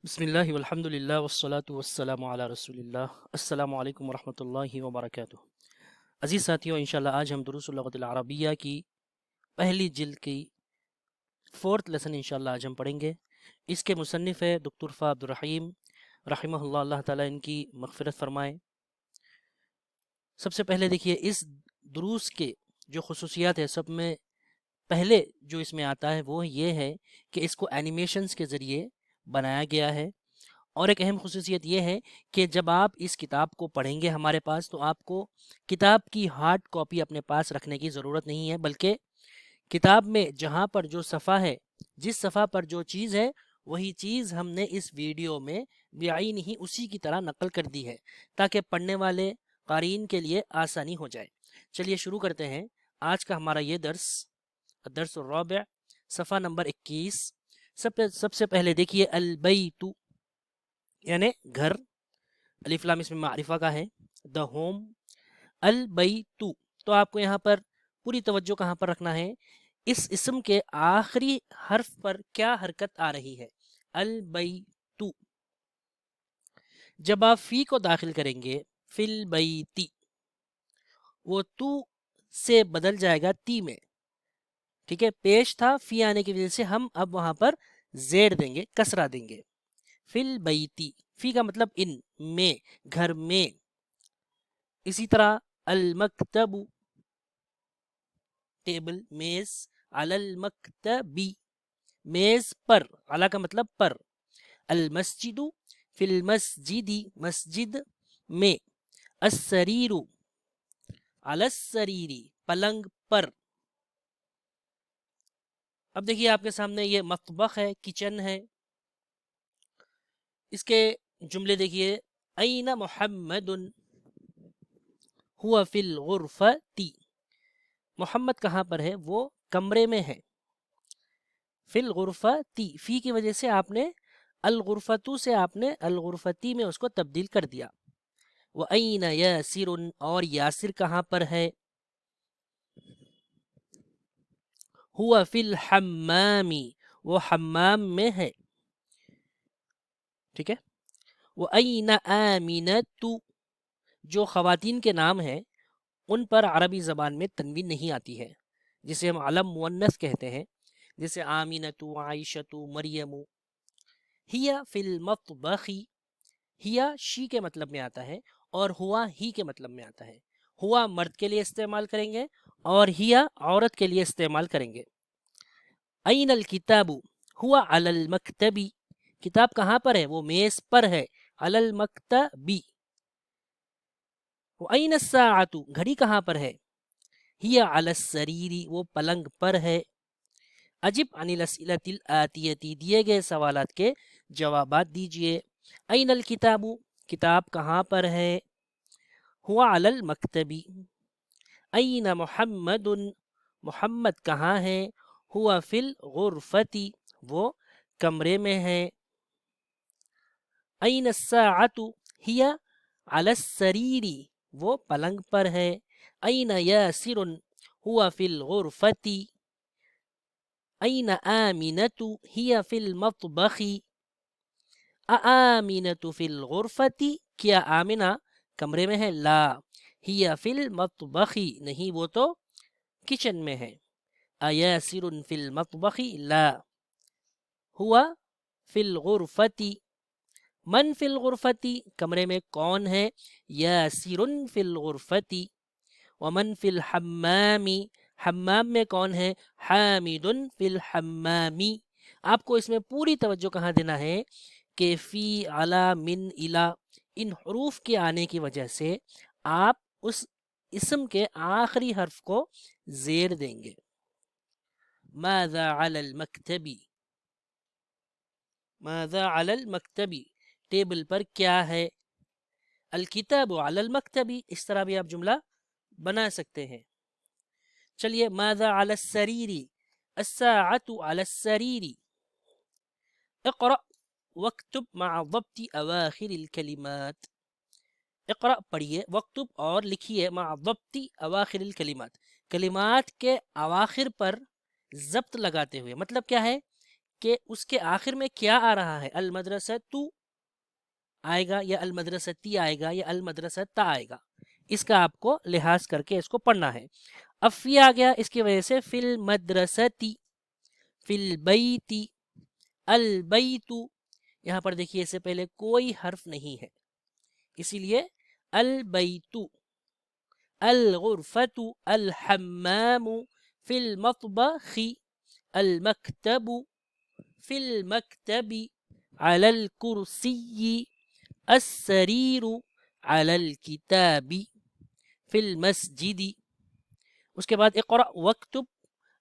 بسم اللہ والحمد للہ والصلاة والسلام علی رسول اللہ۔ السلام علیکم ورحمۃ اللہ وبرکاتہ۔ عزیز ساتھیوں، انشاءاللہ آج ہم دروس اللغت العربیہ کی پہلی جلد کی 4th لیسن انشاءاللہ آج ہم پڑھیں گے۔ اس کے مصنف ہے دکتور فا عبد الرحیم رحمہ اللہ، اللہ تعالیٰ ان کی مغفرت فرمائے۔ سب سے پہلے دیکھیے اس دروس کے جو خصوصیات ہے، سب میں پہلے جو اس میں آتا ہے وہ یہ ہے کہ اس کو اینیمیشنز کے ذریعے بنایا گیا ہے، اور ایک اہم خصوصیت یہ ہے کہ جب آپ اس کتاب کو پڑھیں گے ہمارے پاس تو آپ کو کتاب کی ہارڈ کاپی اپنے پاس رکھنے کی ضرورت نہیں ہے، بلکہ کتاب میں جہاں پر جو صفحہ ہے، جس صفحہ پر جو چیز ہے، وہی چیز ہم نے اس ویڈیو میں بعین ہی اسی کی طرح نقل کر دی ہے، تاکہ پڑھنے والے قارئین کے لیے آسانی ہو جائے۔ چلیے شروع کرتے ہیں آج کا ہمارا یہ درس الرابع، صفحہ نمبر 21۔ سب سے پہلے دیکھیے البیت یعنی گھر، الف لام اس میں معرفہ کا ہے، دا ہوم، البیت۔ تو آپ کو یہاں پر پوری توجہ کہاں پر رکھنا ہے؟ اس اسم کے آخری حرف پر کیا حرکت آ رہی ہے؟ البیت۔ جب آپ فی کو داخل کریں گے، فی البیتی، وہ تو سے بدل جائے گا تی میں، ٹھیک ہے؟ پیش تھا، فی آنے کی وجہ سے ہم اب وہاں پر زیر دیں گے، کسرہ دیں گے۔ فی البیتی، فی کا مطلب ان میں، گھر میں۔ اسی طرح المکتب، ٹیبل، میز، علی المکتبی، میز پر، علی کا مطلب پر۔ المسجد، فی المسجدی، مسجد میں۔ السریر، علی السریری، پلنگ پر۔ اب دیکھیے آپ کے سامنے یہ مطبخ ہے، کچن ہے، اس کے جملے دیکھیے، این محمد ہوا فی الغرفتی، محمد کہاں پر ہے؟ وہ کمرے میں ہے۔ فی الغرفتی، فی کی وجہ سے آپ نے الغرفتو سے آپ نے الغرفتی میں اس کو تبدیل کر دیا۔ وَأَيْنَ يَاسِرٌ، اور یاسر کہاں پر ہے؟ ہوا فی الحمامی، وہ حمام میں ہے، ٹھیک ہے؟ وَأَيْنَ آمِنَةُ، جو خواتین کے نام ہیں ان پر عربی زبان میں تنوین نہیں آتی ہے، جسے ہم علم مؤنث کہتے ہیں، جیسے آمینۃ، عائشۃ، مریم۔ ہیا فی المطبخ، ہیا شی کے مطلب میں آتا ہے اور ہوا ہی کے مطلب میں آتا ہے۔ ہوا مرد کے لیے استعمال کریں گے اور ہیا عورت کے لیے استعمال کریں گے۔ این الکتاب، ہوا علی المکتبی، کتاب کہاں پر ہے؟ وہ میز پر ہے، علی المکتبی۔ وَأَيْنَ السَّاعَةُ، گھڑی کہاں پر ہے؟ ہی علی السریری، وہ پلنگ پر ہے۔ اجب عن الاسئلۃ الآتیۃ، دیے گئے سوالات کے جوابات دیجئے۔ این الکتاب، کتاب کہاں پر ہے؟ ہوا علی المکتبی۔ این محمد، محمد کہاں ہے؟ ہوا فی الغرفۃ، وہ کمرے میں ہے۔ این الساعۃ، ہی علی السریر، وہ پلنگ پر ہے۔ این یاسر، ہوا فی الغرفۃ۔ این آمنۃ، ہی فی المطبخ۔ آمنۃ فی الغرفۃ، کیا آمنہ کمرے میں ہے؟ لا، ہی فی المطبخ، نہیں وہ تو کچن میں ہے۔ ایاسر فی المطبخ، لا، ہوا فی الغرفۃ۔ من فی الغرفۃ، کمرے میں کون ہے؟ یاسر فی الغرفۃ۔ ومن فی الحمام، حمام میں کون ہے؟ حامد فی الحمام۔ آپ کو اس میں پوری توجہ کہاں دینا ہے کہ فی، علی، من، الی، ان حروف کے آنے کی وجہ سے آپ اس اسم کے آخری حرف کو زیر دیں گے۔ ماذا علی المکتبی، ماذا علی المکتبی، ٹیبل پر کیا ہے؟ الکتاب علی المکتبی، اس طرح بھی آپ جملہ بنا سکتے ہیں۔ چلیے، ماذا علی السریر، الساعۃ علی السریر۔ اقرأ واکتب مع ضبط اواخر الکلمات، اقرأ پڑھیے، واکتب اور لکھیے، مع ضبط اواخر الکلمات، کلمات کے اواخر پر ضبط لگاتے ہوئے۔ مطلب کیا ہے کہ اس کے آخر میں کیا آ رہا ہے، المدرسۃ آئے گا یا المدرستی آئے گا یا المدرسۃ آئے گا، اس کا آپ کو لحاظ کر کے اس کو پڑھنا ہے۔ اب فی آ گیا، اس کی وجہ سے فی المدرستی، فی البیتی، البیت، یہاں پر دیکھیے اس سے پہلے کوئی حرف نہیں ہے، اسی لیے البیت، الغرفۃ، الحمام، فی المطبخ، المکتب، فی المکتب، علی الکرسی، السریر، علی الکتاب، فی المسجد۔ اس کے بعد اقرأ وکتب،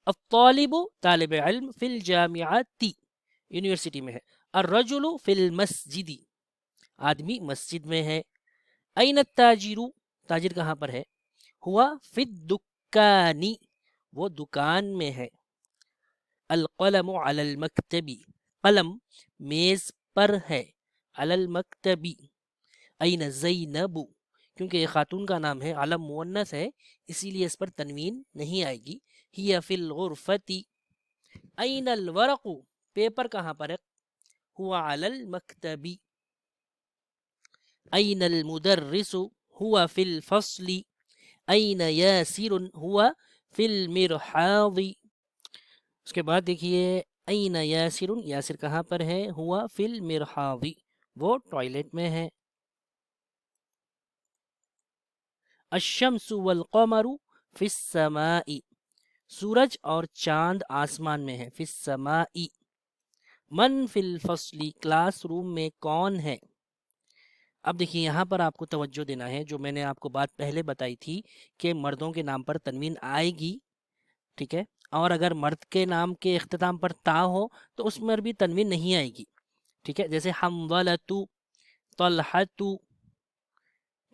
الطالب طالب علم، فی الجامعۃ یونیورسٹی میں ہے، الرجل فی المسجد آدمی مسجد میں ہے، این التاجر تاجر کہاں پر ہے، ہوا فی الدکان وہ دکان میں ہے، القلم علی المکتب قلم میز پر ہے، علی المکتب، این زینب کیونکہ یہ خاتون کا نام ہے، علم مؤنث ہے اسی لیے اس پر تنوین نہیں آئے گی، ہی فی الغرفۃ، این الورق پیپر کہاں پر ہے، ہوا علی المکتب، این المدرس ہوا فی الفصل، این یاسر ہوا فی المرحاض۔ اس کے بعد دیکھیے این یاسر، یاسر کہاں پر ہے، ہوا فی المرحاض وہ ٹوائلٹ میں ہے، الشمس والقمر فی السماء سورج اور چاند آسمان میں ہے، فی السماء، من فی الفصل کلاس روم میں کون ہے۔ اب دیکھیے یہاں پر آپ کو توجہ دینا ہے، جو میں نے آپ کو بات پہلے بتائی تھی کہ مردوں کے نام پر تنوین آئے گی، ٹھیک ہے، اور اگر مرد کے نام کے اختتام پر تا ہو تو اس میں بھی تنوین نہیں آئے گی، ٹھیک ہے، جیسے حنظلۃ، طلحۃ،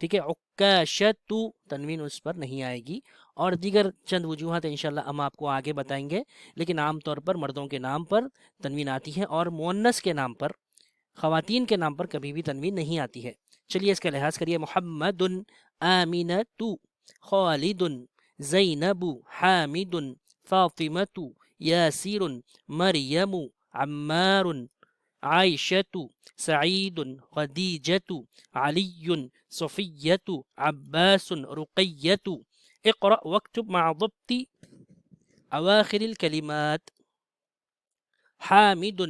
ٹھیک ہے، عکاشۃ تنوین اس پر نہیں آئے گی، اور دیگر چند وجوہات انشاءاللہ ہم آپ کو آگے بتائیں گے، لیکن عام طور پر مردوں کے نام پر تنوین آتی ہے اور مؤنث کے نام پر، خواتین کے نام پر کبھی بھی تنوین نہیں آتی ہے۔ چلیے اس کا لحاظ کریے، محمد، آمینۃ، خالد، زینب، حامد، فاطمۃ، یاسر، مریم، عمار، عائشۃ، سعید، خدیجۃ، علی، صفیۃ، عباس، رقیۃ۔ اقرأ واکتب مع ضبط اواخر الکلمات، حامد،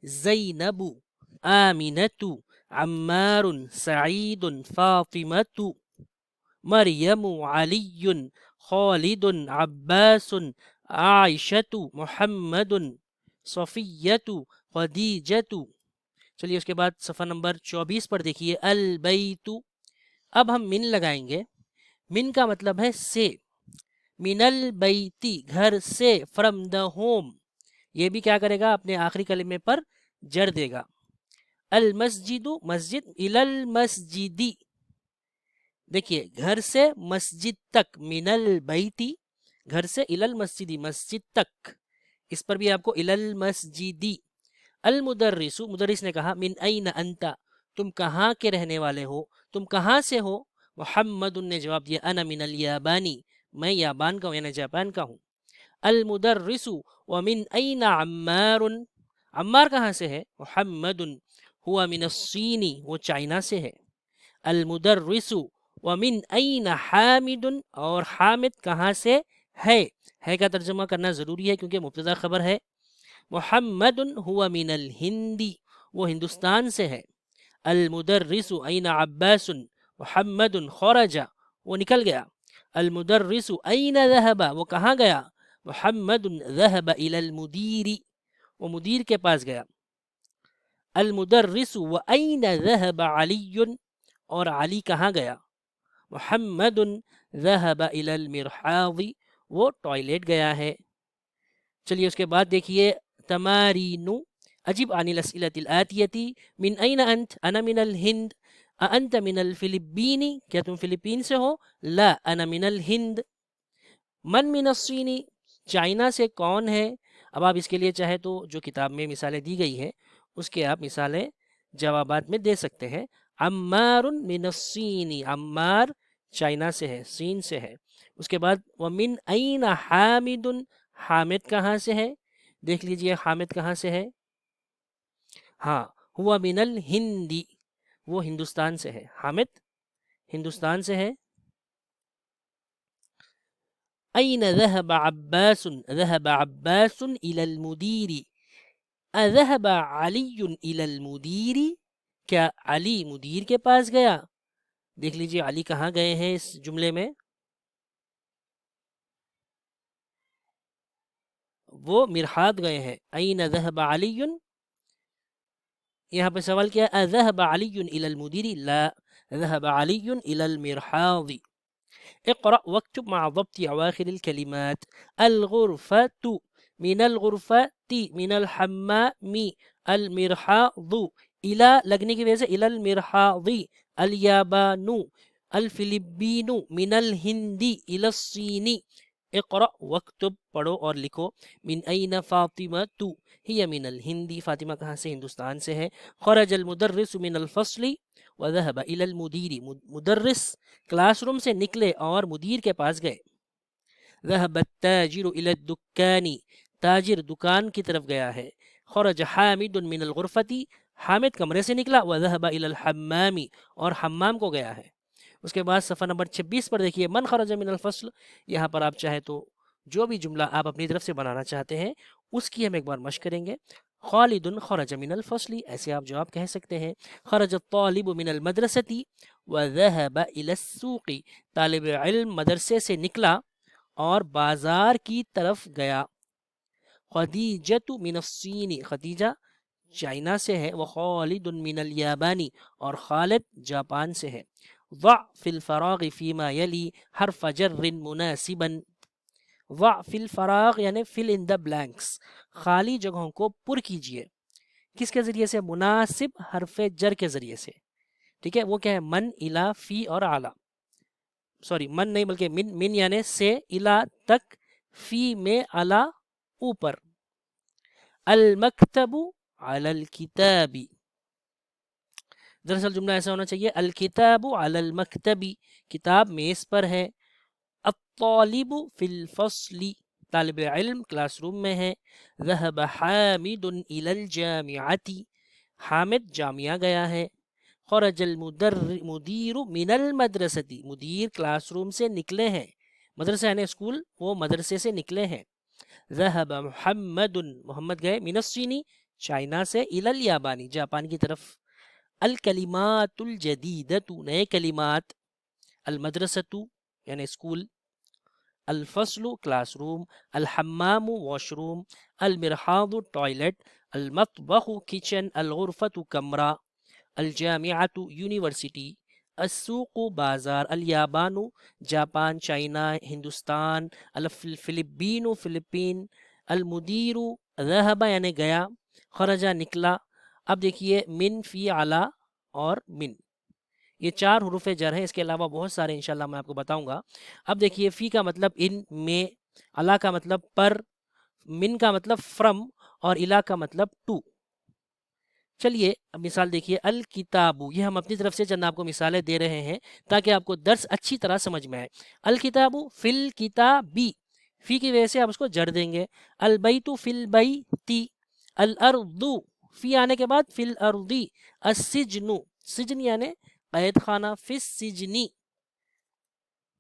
زینب، آمنۃ، عمار، سعید، فاطمۃ، مریم، علی، خالد، عباس، عائشۃ، محمد، صفیۃ، خدیجۃ۔ چلیے اس کے بعد صفحہ نمبر 24 پر دیکھیے، البیت، اب ہم من لگائیں گے، من کا مطلب ہے سے، من البیتی گھر سے، فرم دا ہوم، یہ بھی کیا کرے گا اپنے آخری کلمے پر جر دے گا، المسجد مسجد، الی المسجدی دیکھیے گھر سے مسجد تک، من البیتی گھر سے، الی المسجدی مسجد تک، اس پر بھی آپ کو الی المسجدی۔ المدرس مدرس نے کہا، من این انت تم کہاں کے رہنے والے ہو، تم کہاں سے ہو، محمد نے جواب دیا، انا من الیابانی میں یابان کا ہوں یعنی جاپان کا ہوں۔ المدرس ومن این عمار عمار کہاں سے ہے، محمد ہوا من الصین وہ چائنا سے ہے۔ المدرس ومن این حامد اور حامد کہاں سے ہے کا ترجمہ کرنا ضروری ہے کیونکہ مبتدا خبر ہے۔ محمد ہوا من الہند وہ ہندوستان سے ہے۔ المدرس این عباس محمد خرج وہ نکل گیا۔ المدرس این ذهب وہ کہاں گیا، محمد ذهب الى المدیر وہ مدیر کے پاس گیا۔ المدرس و این ذهب علی اور علی کہاں گیا، محمد ذهب الى المرحاض وہ ٹوائلٹ گیا ہے۔ چلیے اس کے بعد دیکھیے تمارین، اجب عن الاسئلة الآتیة، من این انت انا من الہند، انت من الفلپین کیا تم فلپین سے ہو، لا انا من الہند۔ من الصین چائنا سے کون ہے، اب آپ اس کے لیے چاہے تو جو کتاب میں مثالیں دی گئی ہیں اس کے آپ مثالیں جوابات میں دے سکتے ہیں۔ عمار من الصین عمار چائنا سے ہے، صین سے ہے۔ اس کے بعد ومن این حامد حامد کہاں سے ہے، دیکھ لیجئے حامد کہاں سے ہے، ہاں ہوا من الہندی، وہ ہندوستان سے ہے. حامد ہندوستان سے ہے. أين ذهب عباس؟ ذهب عباس إلى المدير. أذهب علي إلى المدير؟ کیا علی مدیر کے پاس گیا؟ دیکھ لیجئے علی کہاں گئے ہیں اس جملے میں. وہ مرحاض گئے ہیں. أين ذهب علي؟ یہاں پہ سوال کیا أذهب علي إلى المدير؟ لا، ذهب علي إلى المرحاض. اقرأ واكتب مع ضبط أواخر الكلمات. الغرفة من الغرفة، من الحمام، المرحاض إلى لگنے کی وجہ سے إلى المرحاض. اليابان، الفلبين، من الهند إلى الصين. اقرأ واكتب پڑھو اور لکھو. من أين فاطمة؟ هي من الهند. فاطمہ کہاں سے؟ ہندوستان سے ہے. خرج المدرس من الفصل وذهب إلى المدير. مدرس کلاس روم سے نکلے اور مدیر کے پاس گئے. ذهب التاجر إلى الدكان. تاجر دکان کی طرف گیا ہے. خرج حامد من الغرفة. حامد کمرے سے نکلا. وذهب إلى الحمام، اور حمام کو گیا ہے. اس کے بعد صفحہ نمبر 26 پر دیکھیے من خرج من الفصل. یہاں پر آپ چاہے تو جو بھی جملہ آپ اپنی طرف سے بنانا چاہتے ہیں اس کی ہم ایک بار مشق کریں گے. خالد خرج من الفصل، ایسے آپ جواب کہہ سکتے ہیں. خرج الطالب من المدرسة وذهب إلى السوق. طالب علم مدرسے سے نکلا اور بازار کی طرف گیا. خدیجۃ من الصین، خدیجہ چائنا سے ہے. وخالد من الیابانی، اور خالد جاپان سے ہے. ضع فی الفراغ فیما یلی حرف جر مناسبا. ضع فی الفراغ یعنی fill in the blanks، خالی جگہوں کو پر کیجئے. کس کے ذریعے سے؟ مناسب حرف جر کے ذریعے سے. ٹھیک ہے، وہ کیا ہے؟ من، الا، فی اور اعلی. سوری من نہیں بلکہ من یعنی سے، الا تک، فی میں اعلی اوپر. المکتب علی الکتاب. دراصل جملہ ایسا ہونا چاہیے الکتاب علی المکتب، کتاب میز پر ہے. الطالب فی الفصل، طالب علم کلاس روم میں ہے. ذهب حامد الی الجامعۃ، حامد جامعہ گیا ہے. خرج المدیر من المدرسۃ، مدیر کلاس روم سے نکلے ہیں. مدرسہ یعنی اسکول، وہ مدرسے سے نکلے ہیں. ذهب محمد، محمد گئے. من الصین، چائنا سے. الی الیابانی، جاپان کی طرف. الکلمات الجدیدۃ، نئے کلمات. المدرسۃ یعنی اسکول. الفصل کلاس روم. الحمام واش روم. المرحاض ٹوائلٹ. المطبخ کچن. الغرفۃ کمرہ. الجامعۃ یونیورسٹی. السوق بازار. الیابان جاپان، چائنا، ہندوستان. الفلبین فلپین. المدیر ذهب یعنی گیا. خرجہ نکلا. اب دیکھیے من، فی، اعلی اور من، یہ 4 حروف جر ہیں. اس کے علاوہ بہت سارے انشاءاللہ میں آپ کو بتاؤں گا. اب دیکھیے فی کا مطلب ان، میں. اعلی کا مطلب پر. من کا مطلب فرم، اور الا کا مطلب ٹو. چلیے اب مثال دیکھیے. الکتاب، یہ ہم اپنی طرف سے چند آپ کو مثالیں دے رہے ہیں تاکہ آپ کو درس اچھی طرح سمجھ میں آئے. الکتاب فی الکتابی، فی کی وجہ سے آپ اس کو جر دیں گے. البیت فی البیتی. الارض، فی آنے کے بعد فی الارضی. السجن، سجن یعنی قید خانہ. فی السجنی.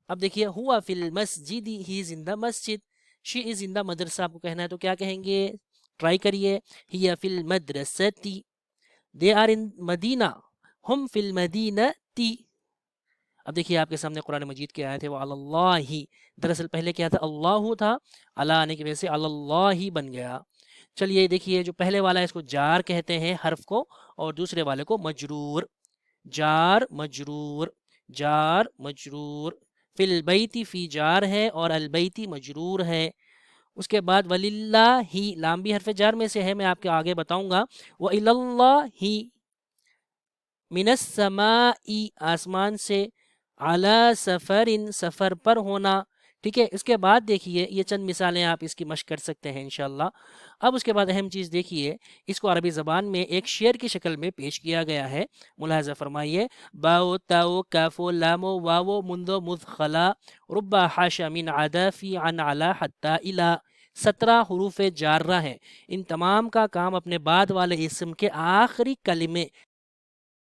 اب دیکھیے ہوا فی المسجد، ہی از ان دا مسجد. شی از ان دا مدرسہ آپ کو کہنا ہے تو کیا کہیں گے؟ ٹرائی کریے. ہی فی المدرستی. دے آر ان مدینہ، ہم فی المدینتی. اب دیکھیے آپ کے سامنے قرآن مجید کے آئے تھے وہ اللہ، دراصل پہلے کیا تھا؟ اللہ تھا. اللہ آنے کی وجہ سے اللہ بن گیا. چلیے دیکھیے جو پہلے والا ہے اس کو جار کہتے ہیں حرف کو، اور دوسرے والے کو مجرور. جار مجرور، جار مجرور. فی البیتی، فی جار ہے اور البیتی مجرور ہے. اس کے بعد وللہ، لام بھی حرف جار میں سے ہے، میں آپ کے آگے بتاؤں گا. وَإِلَى اللَّهِ، من السماء، آسمان سے. علی سفر، سفر پر ہونا. ٹھیک ہے، اس کے بعد دیکھیے یہ چند مثالیں آپ اس کی مشق کر سکتے ہیں انشاءاللہ. اب اس کے بعد اہم چیز دیکھیے، اس کو عربی زبان میں ایک شعر کی شکل میں پیش کیا گیا ہے. ملاحظہ فرمائیے. باؤ تاؤ کاف لام واو منذ مذ خلا رب حاش من عدا فی عن علا حتی الا. 17 حروف جارہ ہیں، ان تمام کا کام اپنے بعد والے اسم کے آخری کلمے